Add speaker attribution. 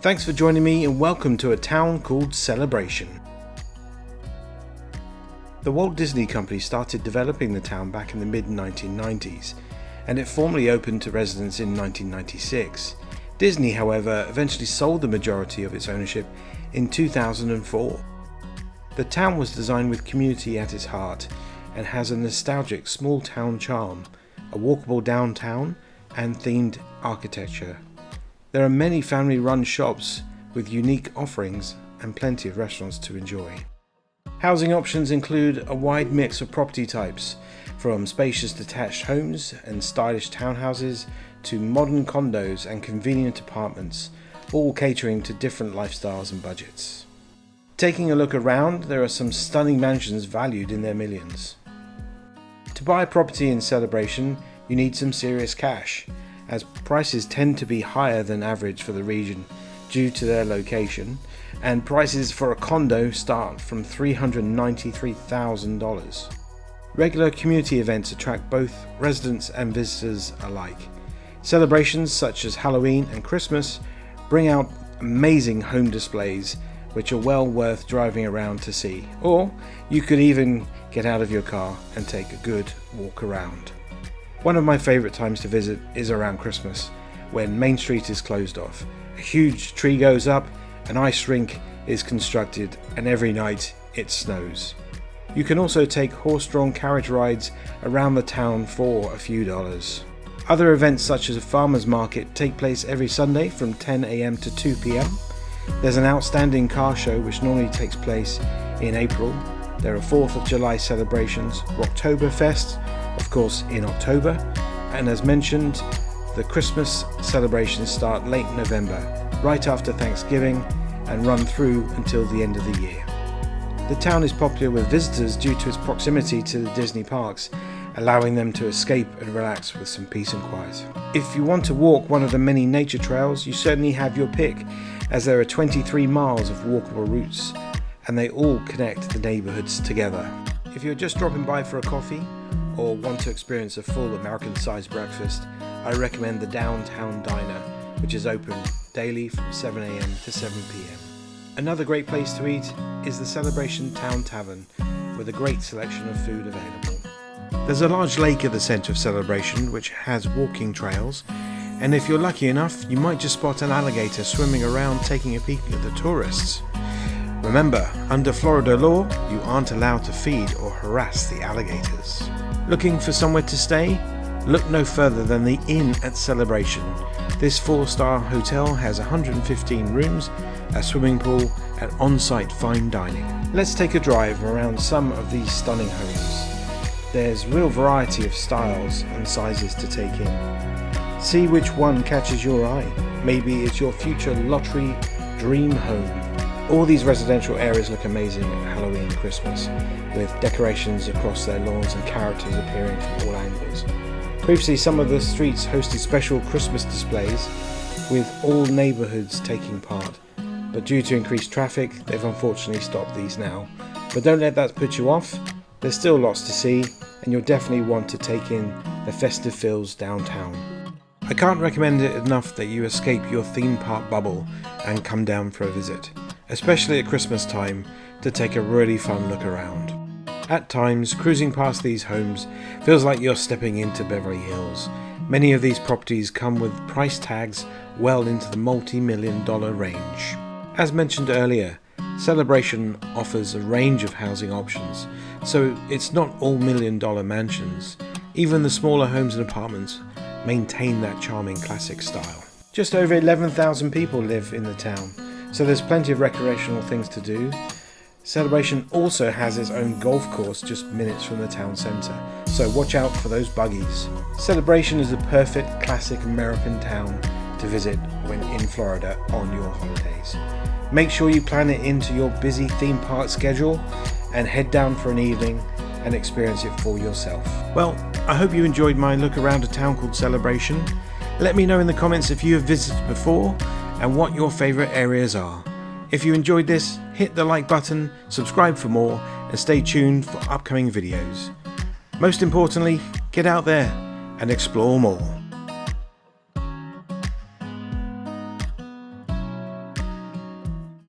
Speaker 1: Thanks for joining me and welcome to a town called Celebration. The Walt Disney Company started developing the town back in the mid-1990s, and it formally opened to residents in 1996. Disney, however, eventually sold the majority of its ownership in 2004. The town was designed with community at its heart and has a nostalgic small town charm, a walkable downtown and themed architecture. There are many family-run shops with unique offerings and plenty of restaurants to enjoy. Housing options include a wide mix of property types, from spacious detached homes and stylish townhouses to modern condos and convenient apartments, all catering to different lifestyles and budgets. Taking a look around, there are some stunning mansions valued in their millions. To buy a property in Celebration, you need some serious cash, as prices tend to be higher than average for the region due to their location, and prices for a condo start from $393,000. Regular community events attract both residents and visitors alike. Celebrations such as Halloween and Christmas bring out amazing home displays which are well worth driving around to see, or you could even get out of your car and take a good walk around. One of my favourite times to visit is around Christmas, when Main Street is closed off. A huge tree goes up, an ice rink is constructed, and every night it snows. You can also take horse-drawn carriage rides around the town for a few dollars. Other events such as a farmer's market take place every Sunday from 10 AM to 2 PM. There's an outstanding car show which normally takes place in April. There are 4th of July celebrations, Rocktoberfest, of course in October, and as mentioned, the Christmas celebrations start late November, right after Thanksgiving, and run through until the end of the year. The town is popular with visitors due to its proximity to the Disney parks, allowing them to escape and relax with some peace and quiet. If you want to walk one of the many nature trails, you certainly have your pick, as there are 23 miles of walkable routes, and they all connect the neighbourhoods together. If you're just dropping by for a coffee, or want to experience a full American-sized breakfast, I recommend the Downtown Diner, which is open daily from 7 AM to 7 PM. Another great place to eat is the Celebration Town Tavern, with a great selection of food available. There's a large lake at the centre of Celebration which has walking trails, and if you're lucky enough, you might just spot an alligator swimming around taking a peek at the tourists. Remember, under Florida law, you aren't allowed to feed or harass the alligators. Looking for somewhere to stay? Look no further than the Inn at Celebration. This 4-star hotel has 115 rooms, a swimming pool, and on-site fine dining. Let's take a drive around some of these stunning homes. There's real variety of styles and sizes to take in. See which one catches your eye. Maybe it's your future lottery dream home. All these residential areas look amazing at Halloween and Christmas, with decorations across their lawns and characters appearing from all angles. Previously, some of the streets hosted special Christmas displays, with all neighbourhoods taking part, but due to increased traffic, they've unfortunately stopped these now. But don't let that put you off. There's still lots to see, and you'll definitely want to take in the festive feels downtown. I can't recommend it enough that you escape your theme park bubble and come down for a visit, especially at Christmas time, to take a really fun look around. At times, cruising past these homes feels like you're stepping into Beverly Hills. Many of these properties come with price tags well into the multi-million-dollar range. As mentioned earlier, Celebration offers a range of housing options, so it's not all million-dollar mansions. Even the smaller homes and apartments maintain that charming classic style. Just over 11,000 people live in the town, so there's plenty of recreational things to do. Celebration also has its own golf course just minutes from the town centre, so watch out for those buggies. Celebration is the perfect classic American town to visit when in Florida on your holidays. Make sure you plan it into your busy theme park schedule and head down for an evening and experience it for yourself. Well, I hope you enjoyed my look around a town called Celebration. Let me know in the comments if you have visited before and what your favourite areas are. If you enjoyed this, hit the like button, subscribe for more, and stay tuned for upcoming videos. Most importantly, get out there and explore more.